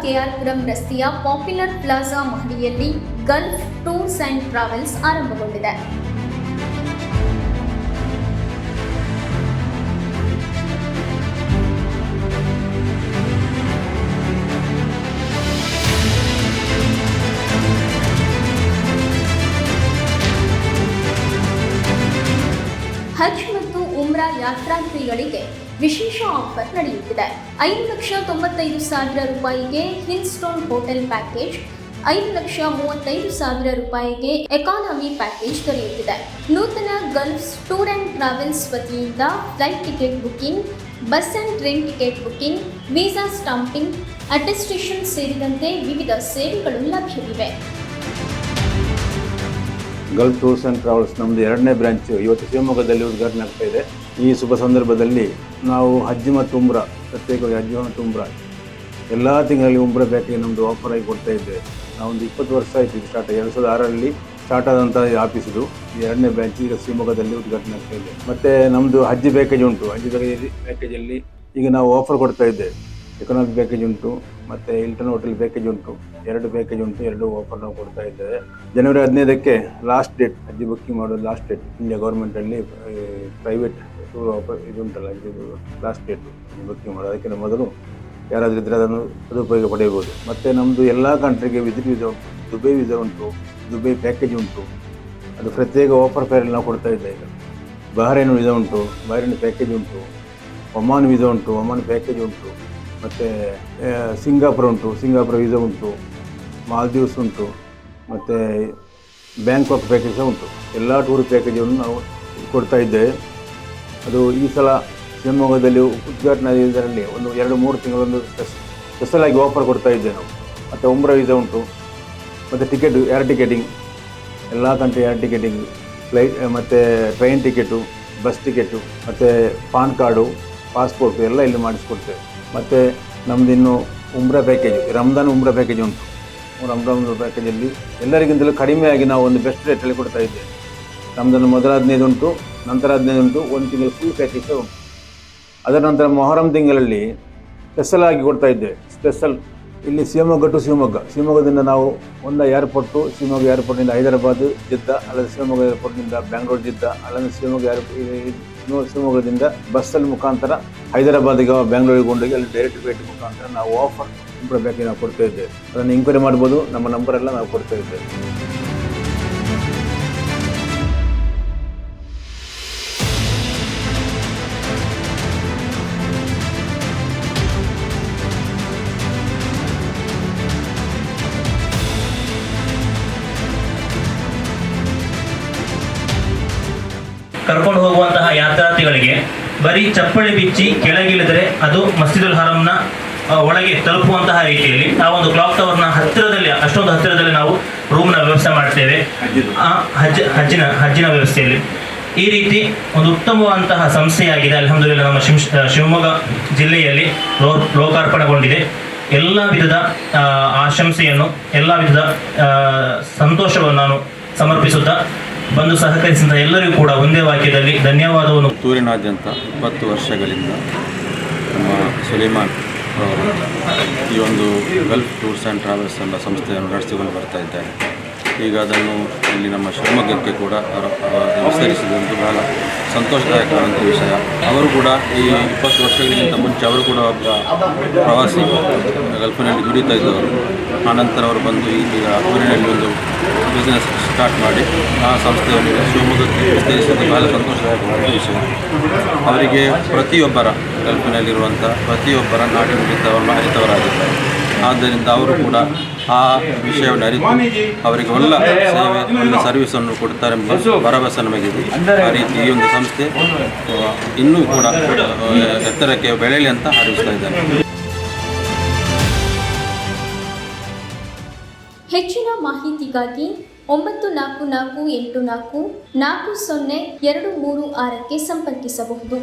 ಕೆಆರ್ಪುರಂ ರಸ್ತೆಯ popular plaza ಮಹಡಿಯಲ್ಲಿ Gulf tours and travels ಆರಂಭಗೊಂಡಿದೆ. ಹಜ್ ಮತ್ತು ಉಮ್ರಾ ಯಾತ್ರಾರ್ಥಿಗಳಿಗೆ ವಿಶೇಷ ಆಫರ್ ನಡೆಯುತ್ತಿದೆ. 5,95,000 ರೂಪಾಯಿಗೆ ಹಿಲ್ಸ್ಟೋನ್ ಹೋಟೆಲ್ ಪ್ಯಾಕೇಜ್, 5,35,000 ರೂಪಾಯಿಗೆ ಎಕಾನಮಿ ಪ್ಯಾಕೇಜ್ ದೊರೆಯುತ್ತಿದೆ. ನೂತನ ಗಲ್ಫ್ ಟೂರ್ ಆ್ಯಂಡ್ ಟ್ರಾವೆಲ್ಸ್ ವತಿಯಿಂದ flight ticket booking, bus and train ticket booking, visa stamping, attestation ಸೇರಿದಂತೆ ವಿವಿಧ ಸೇವೆಗಳು ಲಭ್ಯವಿವೆ. ಗಲ್ಫ್ ಟೂರ್ಸ್ ಆ್ಯಂಡ್ ಟ್ರಾವೆಲ್ಸ್ ನಮ್ಮದು 2ನೇ ಬ್ರಾಂಚ್ ಇವತ್ತು ಶಿವಮೊಗ್ಗದಲ್ಲಿ ಉದ್ಘಾಟನೆ ಆಗ್ತಾ ಇದೆ. ಈ ಶುಭ ಸಂದರ್ಭದಲ್ಲಿ ನಾವು ಹಜ್ ಮತ್ತು ಉಮ್ರಾ, ಪ್ರತ್ಯೇಕವಾಗಿ ಹಜ್ ಮತ್ತು ಉಮ್ರಾ ಎಲ್ಲ ತಿಂಗಳಲ್ಲಿ ಉಮ್ರಾ ಪ್ಯಾಕೇಜ್ ನಮ್ಮದು ಆಫರ್ ಆಗಿ ಕೊಡ್ತಾ ಇದ್ದೇವೆ. ನಾವೊಂದು 20 ವರ್ಷ ಆಯಿತು ಇದು ಸ್ಟಾರ್ಟ್ 2006ರಲ್ಲಿ ಸ್ಟಾರ್ಟ್ ಆದಂಥ ಆಫೀಸಿದು ಈ 2ನೇ ಬ್ರಾಂಚ್ ಈಗ ಶಿವಮೊಗ್ಗದಲ್ಲಿ ಉದ್ಘಾಟನೆ ಆಗ್ತಾ ಇದೆ. ಮತ್ತು ನಮ್ಮದು ಹಜ್ ಪ್ಯಾಕೇಜ್ ಉಂಟು. ಹಜ್ ಪ್ಯಾಕೇಜಲ್ಲಿ ಈಗ ನಾವು ಆಫರ್ ಕೊಡ್ತಾ ಇದ್ದೇವೆ. ಎಕನಾಮಿಕ್ ಪ್ಯಾಕೇಜ್ ಉಂಟು ಮತ್ತು ಹಿಲ್ಟನ್ ಹೋಟೆಲ್ ಪ್ಯಾಕೇಜ್ ಉಂಟು, 2 ಪ್ಯಾಕೇಜ್ ಉಂಟು. 2 ಆಫರ್ ನಾವು ಕೊಡ್ತಾ ಇದ್ದೇವೆ. ಜನವರಿ 15ಕ್ಕೆ ಲಾಸ್ಟ್ ಡೇಟ್, ಹಜ್ ಬುಕ್ಕಿಂಗ್ ಮಾಡೋದು ಲಾಸ್ಟ್ ಡೇಟ್. ಇಂಡಿಯಾ ಗೌರ್ಮೆಂಟಲ್ಲಿ ಪ್ರೈವೇಟ್ ಟೂರ್ ಆಫರ್ ಇದು ಉಂಟಲ್ಲ, ಇದು ಲಾಸ್ಟ್ ಡೇಟ್ ಬುಕ್ಕಿಂಗ್ ಮಾಡೋದು. ಅದಕ್ಕಿಂತ ಮೊದಲು ಯಾರಾದರೂ ಇದ್ದರೆ ಅದನ್ನು ಸದುಪಯೋಗ ಪಡೆಯಬಹುದು. ಮತ್ತು ನಮ್ಮದು ಎಲ್ಲ ಕಂಟ್ರಿಗೆ ವಿಸಿಟ್ ವೀಸಾ ಉಂಟು, ದುಬೈ ವೀಸಾ ಉಂಟು, ದುಬೈ ಪ್ಯಾಕೇಜ್ ಉಂಟು. ಅದು ಪ್ರತ್ಯೇಕ ಆಫರ್ ಫೇರಲ್ಲಿ ನಾವು ಕೊಡ್ತಾ ಇದ್ದೇವೆ. ಈಗ ಬಹ್ರೈನ್ ವೀಸಾ ಉಂಟು, ಬಹ್ರೈನ್ ಪ್ಯಾಕೇಜ್ ಉಂಟು. ಒಮಾನ್ ವೀಸಾ ಉಂಟು, ಒಮಾನ್ ಪ್ಯಾಕೇಜ್ ಉಂಟು. ಮತ್ತು ಸಿಂಗಾಪುರ ಉಂಟು, ಸಿಂಗಾಪುರ ವೀಸಾ ಉಂಟು. ಮಾಲ್ದೀವ್ಸ್ ಉಂಟು, ಮತ್ತು ಬ್ಯಾಂಕಾಕ್ ಪ್ಯಾಕೇಜ್ ಸಹ ಉಂಟು. ಎಲ್ಲ ಟೂರ್ ಪ್ಯಾಕೇಜನ್ನು ನಾವು ಕೊಡ್ತಾ ಇದ್ದೇವೆ. ಅದು ಈ ಸಲ ಶಿವಮೊಗ್ಗದಲ್ಲಿ ಉದ್ಘಾಟನೆ ಇದರಲ್ಲಿ ಒಂದು 2-3 ತಿಂಗಳೊಂದು ಸ್ಪೆಷಲ್ ಆಗಿ ಆಫರ್ ಕೊಡ್ತಾ ಇದ್ದೇವೆ ನಾವು. ಮತ್ತು ಉಮ್ರಾ ವೀಸಾ ಉಂಟು, ಮತ್ತು ಟಿಕೆಟ್ ಏರ್ ಟಿಕೆಟಿಂಗ್, ಎಲ್ಲ ಕಂಟ್ರಿ ಏರ್ ಟಿಕೆಟಿಂಗ್, ಫ್ಲೈಟ್ ಮತ್ತು ಟ್ರೈನ್ ಟಿಕೆಟು, ಬಸ್ ಟಿಕೆಟು, ಮತ್ತು ಪಾನ್ ಕಾರ್ಡು, ಪಾಸ್ಪೋರ್ಟು ಎಲ್ಲ ಇಲ್ಲಿ ಮಾಡಿಸ್ಕೊಡ್ತೇವೆ. ಮತ್ತು ನಮ್ಮದು ಇನ್ನು ಉಮ್ರಾ ಪ್ಯಾಕೇಜ್, ರಂಜಾನ್ ಉಮ್ರಾ ಪ್ಯಾಕೇಜ್ ಉಂಟು. ರಂಜಾನ್ ಪ್ಯಾಕೇಜಲ್ಲಿ ಎಲ್ಲರಿಗಿಂತಲೂ ಕಡಿಮೆಯಾಗಿ ನಾವು ಒಂದು ಬೆಸ್ಟ್ ರೇಟಲ್ಲಿ ಕೊಡ್ತಾ ಇದ್ದೇವೆ. ರಂಜಾನ್ ಮೊದಲ 15 ಉಂಟು, ನಂತರ 15 ಉಂಟು, 1 ತಿಂಗಳು ಫುಲ್ ಪ್ಯಾಕೇಜ್ ಉಂಟು. ಅದರ ನಂತರ ಮೊಹರಂ ತಿಂಗಳಲ್ಲಿ ಸ್ಪೆಷಲ್ ಆಗಿ ಕೊಡ್ತಾ ಇದ್ದೇವೆ. ಸ್ಪೆಷಲ್ ಇಲ್ಲಿ ಶಿವಮೊಗ್ಗ ಟು ಶಿವಮೊಗ್ಗದಿಂದ ನಾವು ಒಂದು ಏರ್ಪೋರ್ಟು, ಶಿವಮೊಗ್ಗ ಏರ್ಪೋರ್ಟ್ನಿಂದ ಹೈದರಾಬಾದ್ ಜಿದ್ದ, ಅಲ್ಲದೆ ಶಿವಮೊಗ್ಗ ಏರ್ಪೋರ್ಟ್ನಿಂದ ಬ್ಯಾಂಗ್ಳೂರು ಜಿದ್ದ, ಅಲ್ಲದೆ ಶಿವಮೊಗ್ಗದಿಂದ ಬಸ್ಸಲ್ಲಿ ಮುಖಾಂತರ ಹೈದರಾಬಾದಿಗೆ ಬ್ಯಾಂಗ್ಳೂರಿಗೆ ಕೊಂಡೋಗಿ ಅಲ್ಲಿ ಡೈರೆಕ್ಟ್ ಫ್ಲೈಟ್ ಮುಖಾಂತರ ನಾವು ಆಫರ್ ಉಮ್ರಾ ಪ್ಯಾಕೇಜ್ ನಾವು ಕೊಡ್ತಾ ಇದ್ದೇವೆ. ಅದನ್ನು ಎಂಕ್ವೈರಿ ಮಾಡ್ಬೋದು, ನಮ್ಮ ನಂಬರೆಲ್ಲ ನಾವು ಕೊಡ್ತಾ ಇದ್ದೇವೆ. ಕರ್ಕೊಂಡು ಹೋಗುವಂತಹ ಯಾತ್ರಾರ್ಥಿಗಳಿಗೆ ಬರೀ ಚಪ್ಪಳಿ ಬಿಚ್ಚಿ ಕೆಳಗಿಳಿದರೆ ಅದು ಮಸ್ಜಿದುಲ್ ಹರಂನ ಒಳಗೆ ತಲುಪುವಂತಹ ರೀತಿಯಲ್ಲಿ ನಾವೊಂದು ಕ್ಲಾಕ್ ಟವರ್ನ ಹತ್ತಿರದಲ್ಲಿ, ಅಷ್ಟೊಂದು ಹತ್ತಿರದಲ್ಲಿ ನಾವು ರೂಮ್ನ ವ್ಯವಸ್ಥೆ ಮಾಡ್ತೇವೆ. ಹಜ್ಜಿನ ವ್ಯವಸ್ಥೆಯಲ್ಲಿ ಈ ರೀತಿ ಒಂದು ಉತ್ತಮವಾದಂತಹ ಸಂಸ್ಥೆಯಾಗಿದೆ. ಅಲ್ಹಮ್ದುಲಿಲ್ಲಾಹ್ ನಮ್ಮ ಶಿವಮೊಗ್ಗ ಜಿಲ್ಲೆಯಲ್ಲಿ ಲೋಕಾರ್ಪಣೆಗೊಂಡಿದೆ. ಎಲ್ಲ ವಿಧದ ಆಶಂಸೆಯನ್ನು, ಎಲ್ಲ ವಿಧದ ಸಂತೋಷವನ್ನು ನಾನು ಸಮರ್ಪಿಸುತ್ತಾ ಬಂದು ಸಹಕರಿಸಿದ ಎಲ್ಲರಿಗೂ ಕೂಡ ಒಂದೇ ವಾಕ್ಯದಲ್ಲಿ ಧನ್ಯವಾದವನ್ನು. ಪುತ್ತೂರಿನಾದ್ಯಂತ 20 ವರ್ಷಗಳಿಂದ ನಮ್ಮ ಸುಲೇಮಾನ್ ಅವರು ಈ ಒಂದು ಗಲ್ಫ್ ಟೂರ್ಸ್ ಆ್ಯಂಡ್ ಟ್ರಾವೆಲ್ಸ್ ಎಂಬ ಸಂಸ್ಥೆಯನ್ನು ನಡೆಸಿಕೊಂಡು ಬರ್ತಾ ಇದ್ದಾರೆ. ಈಗ ಅದನ್ನು ಇಲ್ಲಿ ನಮ್ಮ ಶಿವಮೊಗ್ಗಕ್ಕೆ ಕೂಡ ವಿಸ್ತರಿಸಿದಂತೆ ಬಹಳ ಸಂತೋಷದಾಯಕವಾದಂಥ ವಿಷಯ. ಅವರು ಕೂಡ ಈ 20 ವರ್ಷಗಳಿಗಿಂತ ಮುಂಚೆ ಅವರು ಕೂಡ ಒಬ್ಬ ಪ್ರವಾಸಿ ಗಲ್ಫಿನಲ್ಲಿ ದುಡಿತಾ ಇದ್ದವರು. ಆನಂತರ ಅವರು ಬಂದು ಈಗ ಊರಿನಲ್ಲಿ ಒಂದು ಬಿಸ್ನೆಸ್ ಸ್ಟಾರ್ಟ್ ಮಾಡಿ ಆ ಸಂಸ್ಥೆಯನ್ನು ಶಿವಮೊಗ್ಗಕ್ಕೆ ವಿಸ್ತರಿಸಿದ್ದು ಬಹಳ ಸಂತೋಷದಾಯಕವಾದ ವಿಷಯ. ಅವರಿಗೆ ಪ್ರತಿಯೊಬ್ಬರ ಗಲ್ಫಿನಲ್ಲಿರುವಂಥ ಪ್ರತಿಯೊಬ್ಬರ ನಾಡಿ ನುಡಿತವನ್ನು ಅರಿತವರಾಗಿದ್ದಾರೆ. ಆದ್ದರಿಂದ ಅವರು ಕೂಡ ಆ ವಿಷಯವನ್ನು ಅರಿತು ಅವರಿಗೆ ಒಳ್ಳೆ ಸೇವೆ, ಒಳ್ಳೆ ಸರ್ವಿಸನ್ನು ಕೊಡ್ತಾರೆಂಬ ಭರವಸೆ ನಮಗಿದೆ. ಆ ರೀತಿ ಈ ಒಂದು ಸಂಸ್ಥೆ ಇನ್ನೂ ಕೂಡ ಎತ್ತರಕ್ಕೆ ಬೆಳೆಯಲಿ ಅಂತ ಹಾರೈಸ್ತಾ ಇದ್ದೇನೆ. ಹೆಚ್ಚಿನ ಮಾಹಿತಿಗಾಗಿ 9448444026ಕ್ಕೆ ಸಂಪರ್ಕಿಸಬಹುದು.